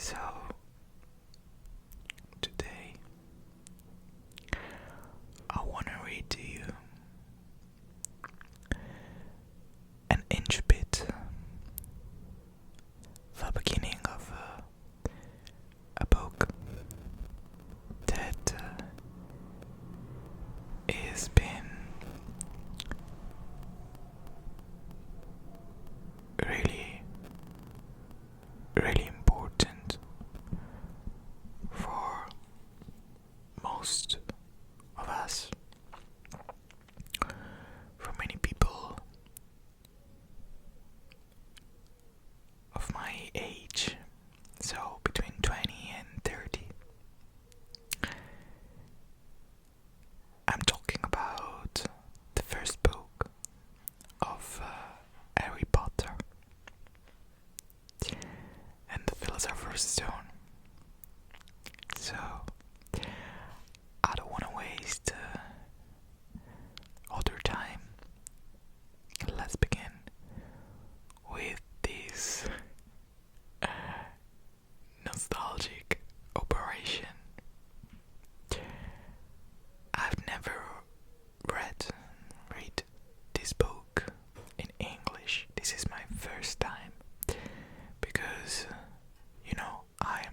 So, today I want to read to you an inch bit the beginning of a book that has been really, really important for most of us, for many people of my age, so between 20 and 30. I'm talking about the first book of Harry Potter and the Philosopher's Stone. So, I don't want to waste other time. Let's begin with this nostalgic operation. I've never read this book in English. This is my first time because, I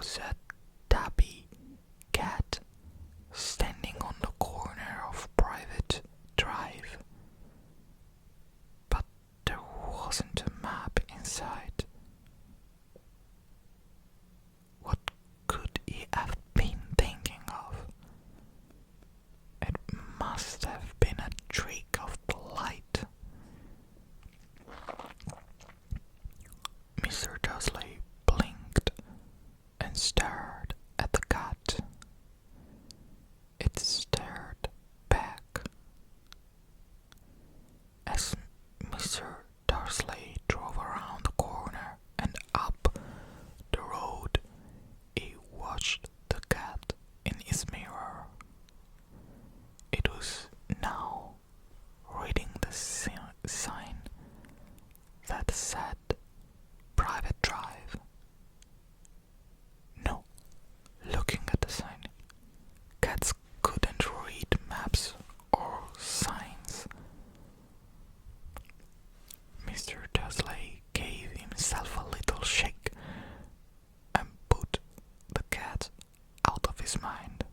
was a tabby cat standing on the corner of Private Drive, but there wasn't a map inside. What could he have been thinking of? It must have been a trick of the light. Mr. Dursley blinked and stared at the cat. It stared back. As Mr. Dursley drove around the corner and up the road, he watched the cat in his mirror. It was now reading the sign that said Private Drive. No, looking at the sign, cats couldn't read maps or signs. Mr. Dursley gave himself a little shake and put the cat out of his mind.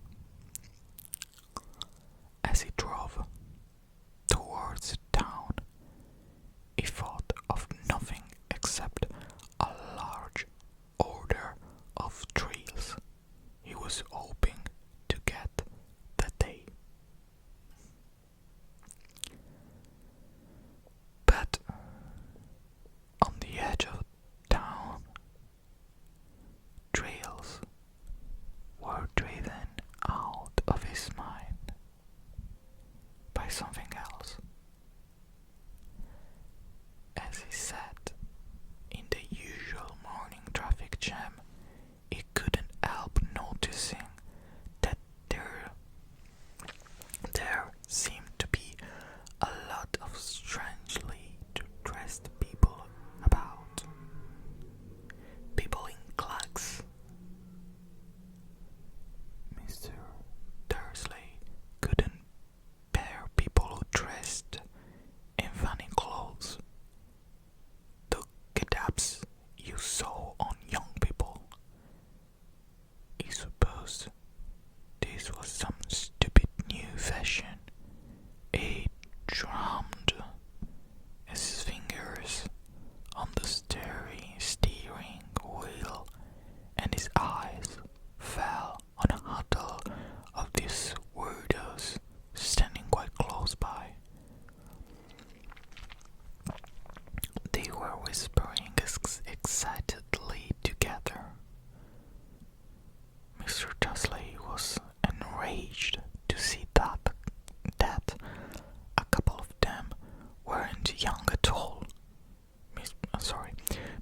As he drove towards town, he thought of nothing except a large order of trees he was hoping to get that day. But on the edge of town, trails were driven out of his mind by something else. As he sat in the usual morning traffic jam, he couldn't help noticing that there seemed to be a lot of strangely dressed people about. People in cloaks. Mr. Dursley couldn't bear people who dressed in funny clothes. The get-ups you saw on young people. He supposed this was some stupid new fashion. He drummed his fingers on the steering wheel, and his eyes fell on a huddle of these weirdos standing quite close by. They were whispering excitedly together. Mr. Dursley was enraged to see that a couple of them weren't young at all.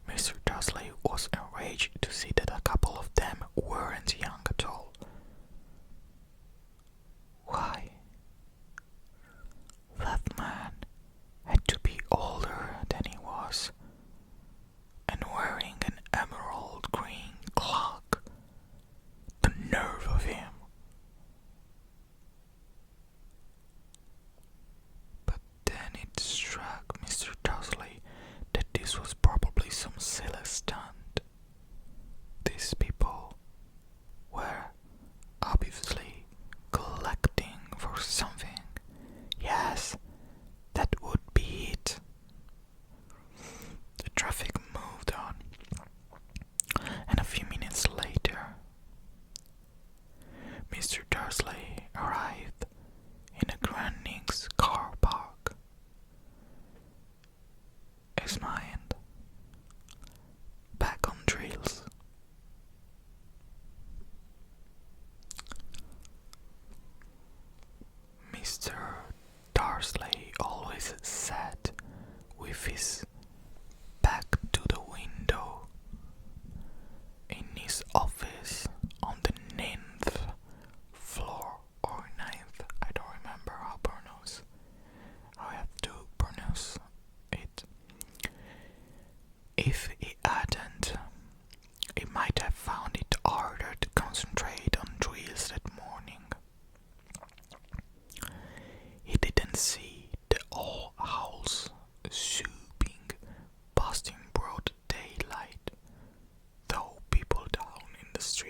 Mr. Dursley was enraged to see that a couple of them weren't young at all. Why? That man had to be older than he was, and wearing an emerald green cloak. The nerve of him! But then it struck Mr. Dursley that this was probably some silly stunt. These people were obviously collecting for something. Yes, that would be it. The traffic moved on, and a few minutes later, Mr. Dursley arrived in a Granning's car park. His mind back on trails. Mr. Dursley always sat with his back to the window in his office on the 9th floor or 9th, I don't remember how I have to pronounce it. If he hadn't, he might have found it harder to concentrate on drills that morning. He didn't see the all owls swooping past in broad daylight, though people down in the street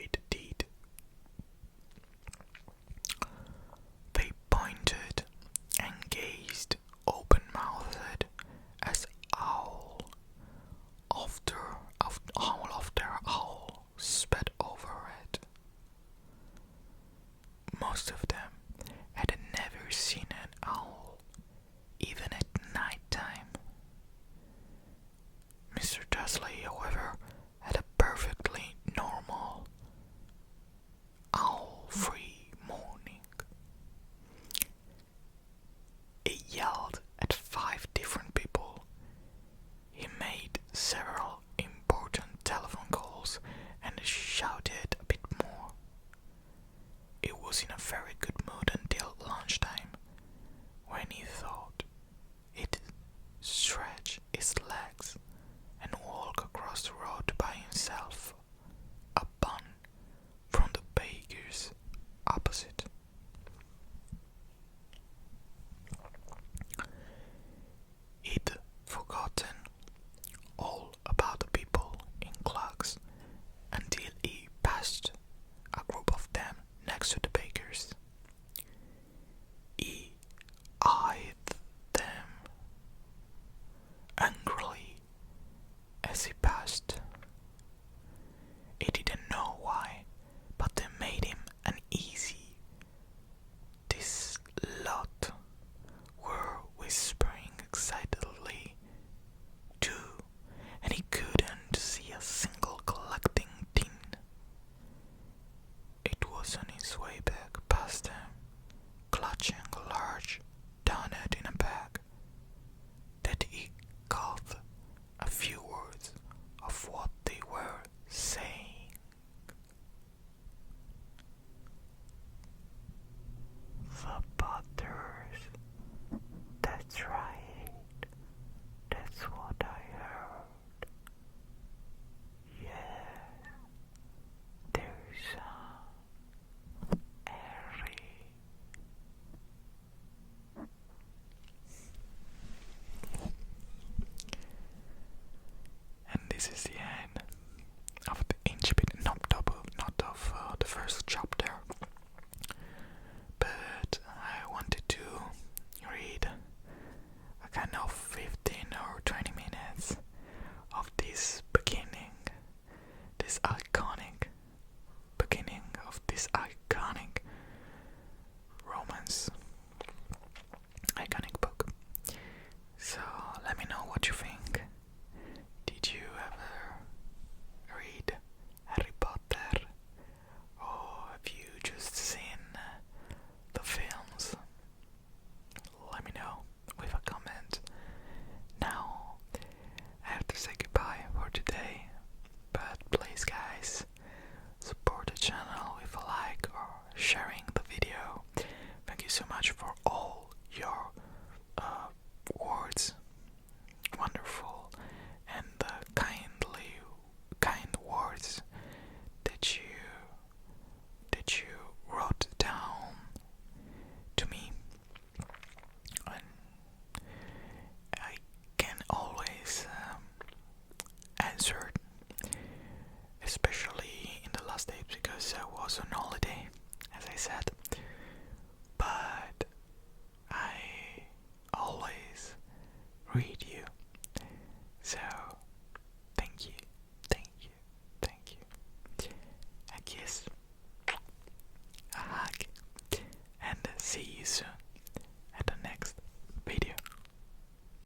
read